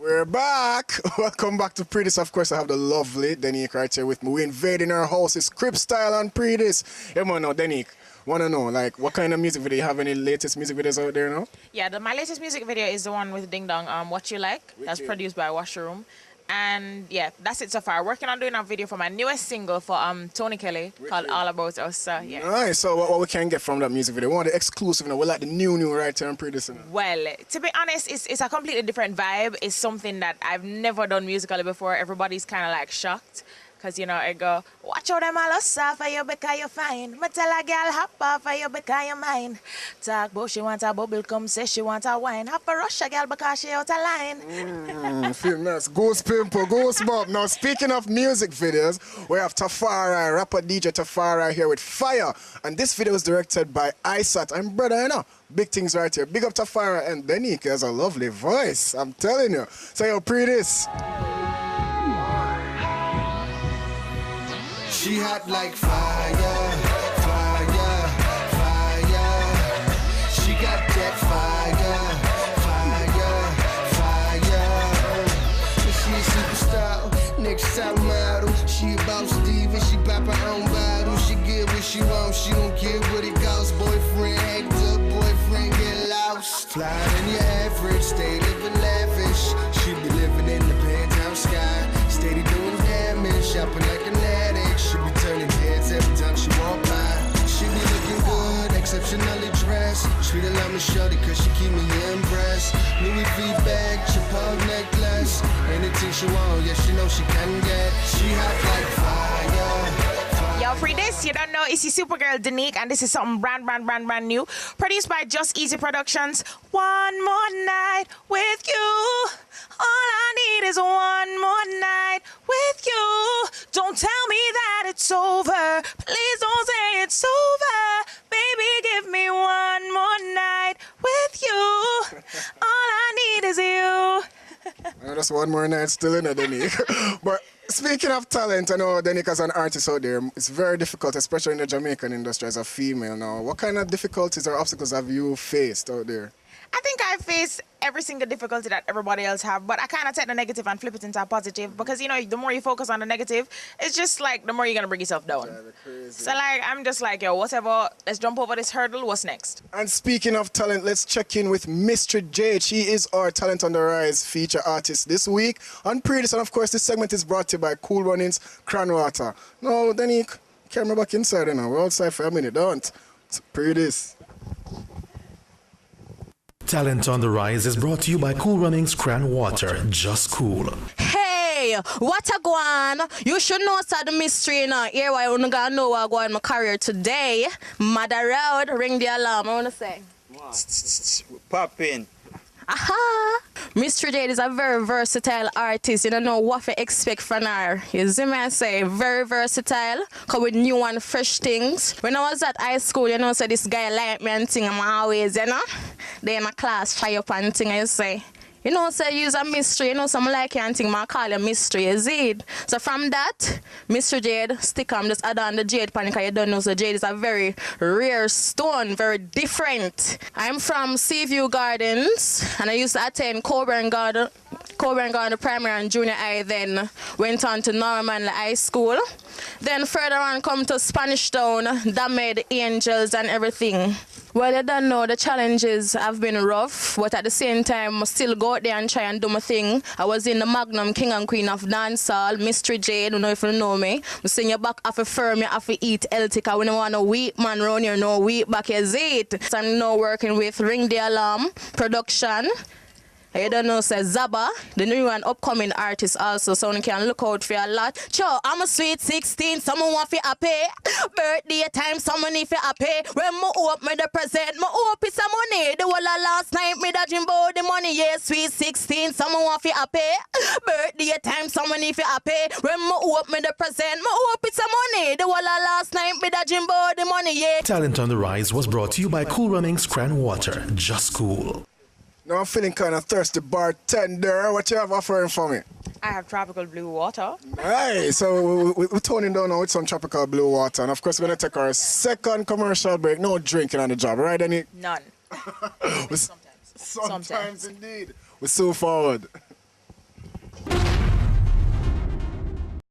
We're back. Welcome back to Pree Dis. Of course, I have the lovely Denique right here with me. We're invading our house. It's Crip style on Pree Dis. Yeah, man, now, Denique, want to know, like, what kind of music video? You have any latest music videos out there now? Yeah, my latest music video is the one with Ding Dong, What You Like. That's produced by Washroom. And yeah, that's it so far. Working on doing a video for my newest single for Tony Kelly called All About Us. Yeah. Nice. So what we can get from that music video? We want the exclusive, we like the new right here on Pree Dis. Well, to be honest, it's a completely different vibe. It's something that I've never done musically before. Everybody's kind of like shocked. Because, you know, I go, watch out them all us off for you because you're fine. But tell a girl hop off for you because you're mine. Talk about she want a bubble, come say she want a wine. Hop a rush a girl because she out of line. Feel nice. Ghost Pimple, Ghost Bob. Now, speaking of music videos, we have Tafari, rapper DJ Tafari here with Fire. And this video is directed by Isat. I'm brother, you know. Big things right here. Big up Tafari, and Denique has a lovely voice. I'm telling you. So, yo, Pree Dis. She hot like fire, fire, fire. She got that fire, fire, fire. She a superstar, next top model. She about Steve and she pop her own bottle. She get what she wants, she don't care what it costs. Boyfriend act up, boyfriend get lost. Fly than your average, stay living lavish. She be living in the penthouse sky. Steady doing damage, shopping like an addict. She be turning heads every time she walk by. She be looking good, exceptionally dressed. Treat her like a shorty cause she keep me impressed. Louis V bag, Chappelle necklace. Anything she want, yeah, she know she can get. She hot like fire. Yo, Pree Dis, you don't know, it's your Supergirl Denique, and this is something brand new. Produced by Just Easy Productions. One more night with you. All I need is one more night with you. Don't tell me that it's over. Please don't say it's over. Baby, give me one more night with you. All I need is you. Just one more night still in it, Denique. But speaking of talent, I know Denique as an artist out there, it's very difficult, especially in the Jamaican industry as a female now. What kind of difficulties or obstacles have you faced out there? I think I face every single difficulty that everybody else have, but I kind of take the negative and flip it into a positive because, you know, the more you focus on the negative, it's just like the more you're going to bring yourself down. So, like, I'm just like, yo, whatever, let's jump over this hurdle, what's next? And speaking of talent, let's check in with Mystery Jade. She is our Talent on the Rise feature artist this week on Pree Dis. And, of course, this segment is brought to you by Cool Runnings, Cran Water. No, Denique, camera back inside now. We're outside for a minute, don't? It's Pree Dis. Talent on the Rise is brought to you by Cool Runnings Cran Water. Just cool. Hey, what a guan? You should know sir, the mystery now. Here why you gonna know what I go in my career today. Mother Road, ring the alarm. I wanna say. Pop in. Aha! Mystery Jade is a very versatile artist. You don't know what to expect from her. You see me I say, very versatile. Come with new and fresh things. When I was at high school, you know, so this guy liked me and thing, I'm always, you know. They in my class, try up and thing, I say. You know, so use a mystery, you know, some like you and thing, I call you mystery, is it? So from that, Mystery Jade, stick on, just add on the jade pan, because you don't know, so jade is a very rare stone, very different. I'm from Seaview Gardens, and I used to attend Coburn Garden Primary and Junior High, then went on to Norman High School. Then further on, come to Spanish Town, Damed, Angels, and everything. Well, you don't know, the challenges have been rough, but at the same time, I still go out there and try and do my thing. I was in the Magnum King and Queen of Dancehall, Mystery Jade, I don't know if you know me. I sing your back off a firm, you have to eat healthy, because we don't want no weak man around here, no weak back, is it? So I'm now working with Ring the Alarm Production. I don't know, says Zaba, the new and upcoming artist also, so you can look out for a lot. Sure, I'm a sweet 16, someone want for happy. Birthday time, someone need for happy. When me hope me the present, me hope it's some money. The whole of last night, me da Jimbo the money, yeah, sweet 16, someone want for happy. Birthday time, someone need for happy. When me hope me the present, me hope it's some money. The whole of last night, me da Jimbo the money, yeah. Talent on the Rise was brought to you by Cool Runnings Cran Water. Just cool. Now I'm feeling kind of thirsty, bartender. What you have offering for me? I have tropical blue water. Nice. So we're toning down now with some tropical blue water. And of course, we're going to take our second commercial break. No drinking on the job, right, Danny? None. Sometimes. Sometimes indeed. We're so forward.